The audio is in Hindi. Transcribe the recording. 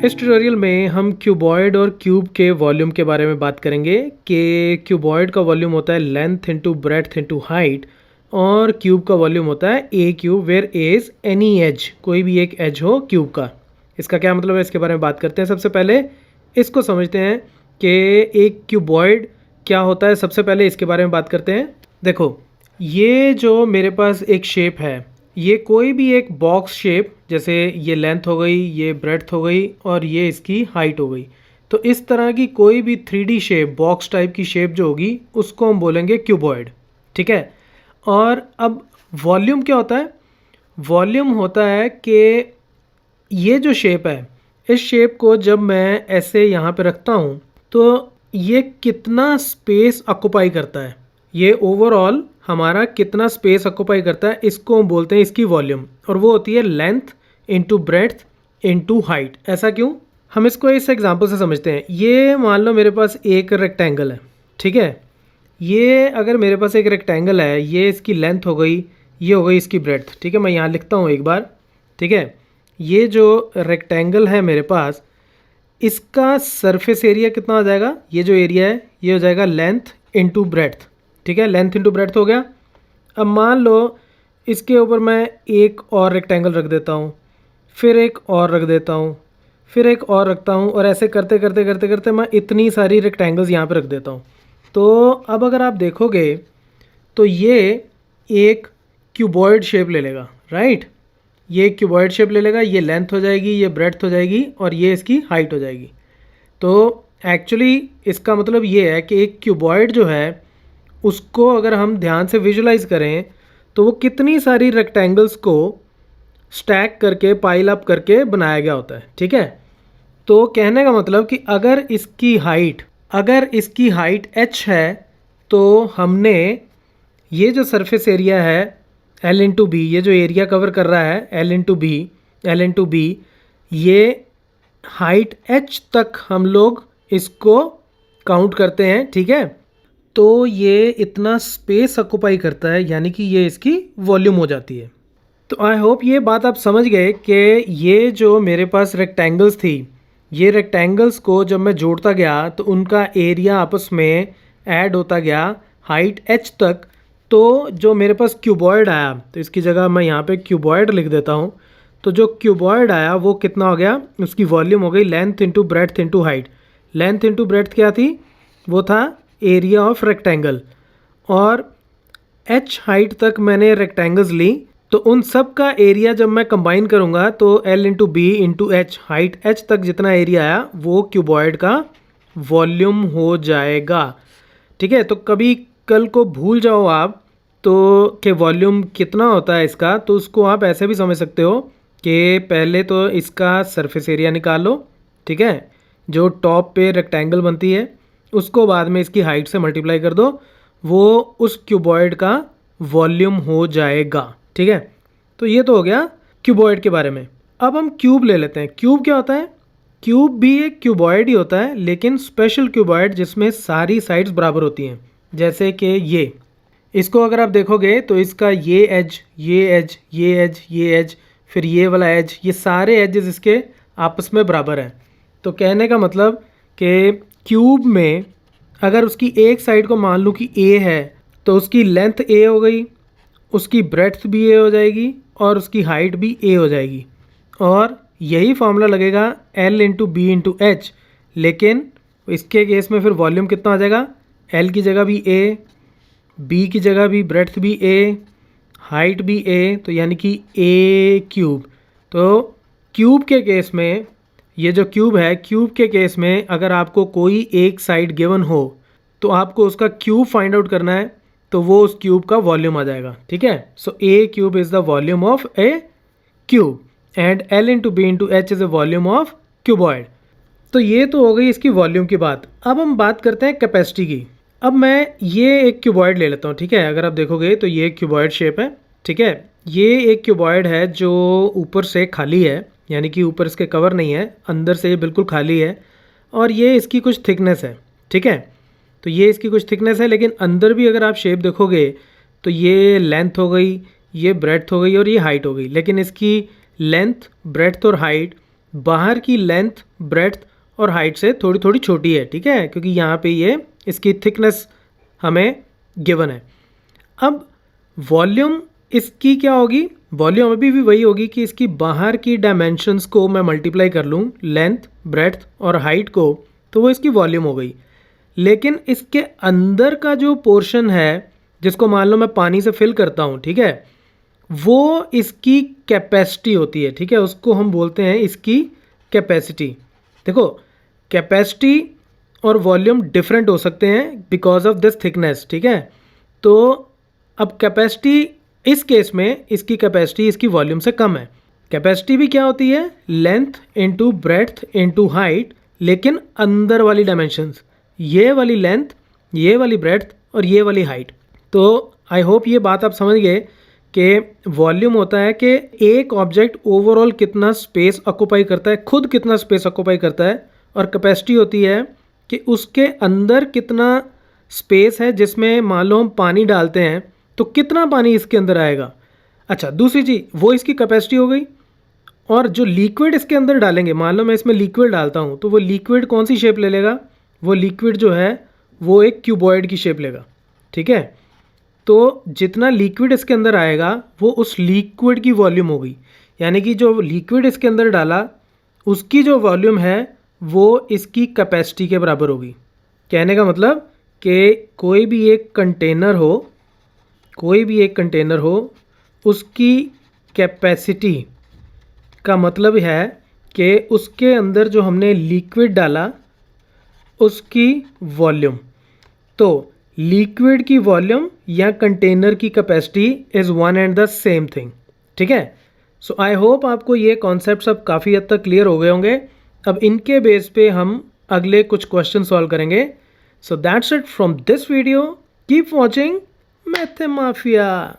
इस ट्यूटोरियल में हम क्यूबॉइड और क्यूब के वॉल्यूम के बारे में बात करेंगे कि क्यूबॉइड का वॉल्यूम होता है length into breadth into height और क्यूब का वॉल्यूम होता है a cube where a is any edge, कोई भी एक एज हो क्यूब का। इसका क्या मतलब है, इसके बारे में बात करते हैं। सबसे पहले इसको समझते हैं कि एक क्यूबॉइड क्या होता है। सबसे पहले इसके बारे में बात करते हैं। देखो, ये जो मेरे पास एक शेप है, ये कोई भी एक बॉक्स शेप, जैसे ये लेंथ हो गई, ये ब्रेड्थ हो गई और ये इसकी हाइट हो गई। तो इस तरह की कोई भी 3D शेप, बॉक्स टाइप की शेप जो होगी, उसको हम बोलेंगे क्यूबॉइड। ठीक है। और अब वॉल्यूम क्या होता है? वॉल्यूम होता है कि ये जो शेप है, इस शेप को जब मैं ऐसे यहाँ पे रखता हूँ तो ये कितना स्पेस ऑक्युपाई करता है, ये ओवरऑल हमारा कितना स्पेस ऑक्युपाई करता है, इसको हम बोलते हैं इसकी वॉल्यूम। और वो होती है length into breadth into height. ऐसा क्यों? हम इसको इस एग्जांपल से समझते हैं। ये मान लो मेरे पास एक रेक्टेंगल है, ठीक है। ये अगर मेरे पास एक रेक्टेंगल है, ये इसकी लेंथ हो गई, ये हो गई इसकी ब्रेड्थ। ठीक है, मैं यहाँ लिखता हूँ एक बार। ठीक है, ये जो रेक्टेंगल है मेरे पास, इसका सरफेस एरिया कितना हो जाएगा? ये जो एरिया है ये हो जाएगा लेंथ इंटू ब्रेड्थ। ठीक है, लेंथ इंटू ब्रेड्थ हो गया। अब मान लो इसके ऊपर मैं एक और रेक्टेंगल रख देता हूँ, फिर एक और रख देता हूँ, फिर एक और रखता हूँ, और ऐसे करते करते करते करते मैं इतनी सारी रेक्टेंगल्स यहाँ पे रख देता हूँ। तो अब अगर आप देखोगे तो ये एक क्यूबॉइड शेप ले लेगा, राइट। ये एक क्यूबॉइड शेप ले लेगा, ये लेंथ हो जाएगी, ये ब्रेड्थ हो जाएगी और ये इसकी हाइट हो जाएगी। तो एक्चुअली इसका मतलब ये है कि एक क्यूबॉइड जो है, उसको अगर हम ध्यान से विजुलाइज करें तो वो कितनी सारी रेक्टेंगल्स को स्टैक करके, पाइल अप करके बनाया गया होता है। ठीक है। तो कहने का मतलब कि अगर इसकी हाइट h है, तो हमने ये जो सरफेस एरिया है L इंटू बी, ये जो एरिया कवर कर रहा है L इंटू बी, ये हाइट h तक हम लोग इसको काउंट करते हैं। ठीक है। तो ये इतना स्पेस ऑक्युपाई करता है, यानी कि ये इसकी वॉल्यूम हो जाती है। तो आई होप ये बात आप समझ गए कि ये जो मेरे पास रेक्टेंगल्स थी, ये रेक्टेंगल्स को जब मैं जोड़ता गया तो उनका एरिया आपस में ऐड होता गया हाइट h तक। तो जो मेरे पास क्यूबॉइड आया, तो इसकी जगह मैं यहाँ पे क्यूबॉइड लिख देता हूँ। तो जो क्यूबॉइड आया वो कितना हो गया? उसकी वॉल्यूम हो गई length into breadth into height. Length into breadth क्या थी? वो था एरिया ऑफ रेक्टेंगल। और h हाइट तक मैंने रेक्टेंगल्स ली, तो उन सब का एरिया जब मैं कंबाइन करूँगा तो L into B into H, height h तक जितना एरिया आया वो क्यूबॉइड का वॉल्यूम हो जाएगा। ठीक है। तो कभी कल को भूल जाओ आप तो कि वॉल्यूम कितना होता है इसका, तो उसको आप ऐसे भी समझ सकते हो कि पहले तो इसका सरफेस एरिया निकाल लो, ठीक है, जो टॉप पे रेक्टेंगल बनती है, उसको बाद में इसकी हाइट से मल्टीप्लाई कर दो, वो उस क्यूबॉइड का वॉल्यूम हो जाएगा। ठीक है। तो ये तो हो गया क्यूबॉइड के बारे में। अब हम क्यूब ले लेते हैं। क्यूब क्या होता है? क्यूब भी एक क्यूबॉइड ही होता है, लेकिन स्पेशल क्यूबॉइड जिसमें सारी साइड्स बराबर होती हैं। जैसे कि ये, इसको अगर आप देखोगे तो इसका ये एज, ये एज, ये एज, ये एज, फिर ये वाला एज, ये सारे एजेस इसके आपस में बराबर हैं। तो कहने का मतलब कि क्यूब में अगर उसकी एक साइड को मान लूँ कि a है, तो उसकी लेंथ a हो गई, उसकी ब्रेड्थ भी a हो जाएगी और उसकी हाइट भी a हो जाएगी। और यही फॉर्मूला लगेगा L into B into H, लेकिन इसके केस में फिर वॉल्यूम कितना आ जाएगा? L की जगह भी a, B की जगह भी ब्रेड्थ भी a, हाइट भी a, तो यानी कि a क्यूब। तो क्यूब के केस में, ये जो क्यूब है, क्यूब के केस में अगर आपको कोई एक साइड गिवन हो तो आपको उसका क्यूब फाइंड आउट करना है, तो वो उस क्यूब का वॉल्यूम आ जाएगा। ठीक है। So a cube is the volume of a cube and L into B into H is the volume of cuboid. तो ये तो हो गई इसकी वॉल्यूम की बात। अब हम बात करते हैं कैपेसिटी की। अब मैं ये एक क्यूबॉइड ले लेता हूँ, ठीक है। अगर आप देखोगे तो ये एक क्यूबॉइड शेप है, ठीक है। ये एक क्यूबॉइड है जो ऊपर से खाली है, यानी कि ऊपर इसके कवर नहीं है, अंदर से ये बिल्कुल खाली है, और ये इसकी कुछ थिकनेस है, ठीक है। तो ये इसकी कुछ थिकनेस है, लेकिन अंदर भी अगर आप शेप देखोगे तो ये लेंथ हो गई, ये ब्रेड्थ हो गई और ये हाइट हो गई। लेकिन इसकी लेंथ, ब्रेड्थ और हाइट बाहर की लेंथ, ब्रेड्थ और हाइट से थोड़ी थोड़ी छोटी है, ठीक है, क्योंकि यहाँ पे ये इसकी थिकनेस हमें गिवन है। अब वॉल्यूम इसकी क्या होगी, वॉल्यूम अभी भी वही होगी कि इसकी बाहर की डायमेंशंस को मैं मल्टीप्लाई कर लूँ लेंथ, ब्रेड्थ और हाइट को, तो वो इसकी वॉल्यूम हो गई। लेकिन इसके अंदर का जो पोर्शन है जिसको मान लो मैं पानी से फिल करता हूँ, ठीक है, वो इसकी कैपेसिटी होती है, ठीक है, उसको हम बोलते हैं इसकी कैपेसिटी। देखो कैपेसिटी और वॉल्यूम डिफरेंट हो सकते हैं बिकॉज ऑफ दिस थिकनेस, ठीक है। तो अब कैपेसिटी इस केस में इसकी कैपेसिटी इसकी वॉल्यूम से कम है। कैपेसिटी भी क्या होती है, length into breadth into height, लेकिन अंदर वाली डायमेंशंस, ये वाली लेंथ, ये वाली ब्रेड्थ और ये वाली हाइट। तो आई होप ये बात आप समझ गए कि वॉल्यूम होता है कि एक ऑब्जेक्ट ओवरऑल कितना स्पेस ऑक्यूपाई करता है, खुद कितना स्पेस ऑक्यूपाई करता है, और कैपेसिटी होती है कि उसके अंदर कितना स्पेस है, जिसमें मान लो हम पानी डालते हैं तो कितना पानी इसके अंदर आएगा। अच्छा, दूसरी चीज़ वो इसकी कैपेसिटी हो गई, और जो लिक्विड इसके अंदर डालेंगे, मान लो मैं इसमें लिक्विड डालता हूँ तो वो लिक्विड कौन सी शेप ले लेगा, वो लिक्विड जो है वो एक क्यूबॉइड की शेप लेगा, ठीक है। तो जितना लिक्विड इसके अंदर आएगा वो उस लिक्विड की वॉल्यूम होगी, यानी कि जो लिक्विड इसके अंदर डाला उसकी जो वॉल्यूम है वो इसकी कैपेसिटी के बराबर होगी। कहने का मतलब कि कोई भी एक कंटेनर हो उसकी कैपेसिटी का मतलब है कि उसके अंदर जो हमने लिक्विड डाला उसकी वॉल्यूम। तो लिक्विड की वॉल्यूम या कंटेनर की capacity is one and the same thing, ठीक है। सो आई होप आपको ये कॉन्सेप्ट सब काफ़ी हद तक क्लियर हो गए होंगे। अब इनके बेस पे हम अगले कुछ क्वेश्चन सॉल्व करेंगे। So that's it from this video, keep watching math mafia.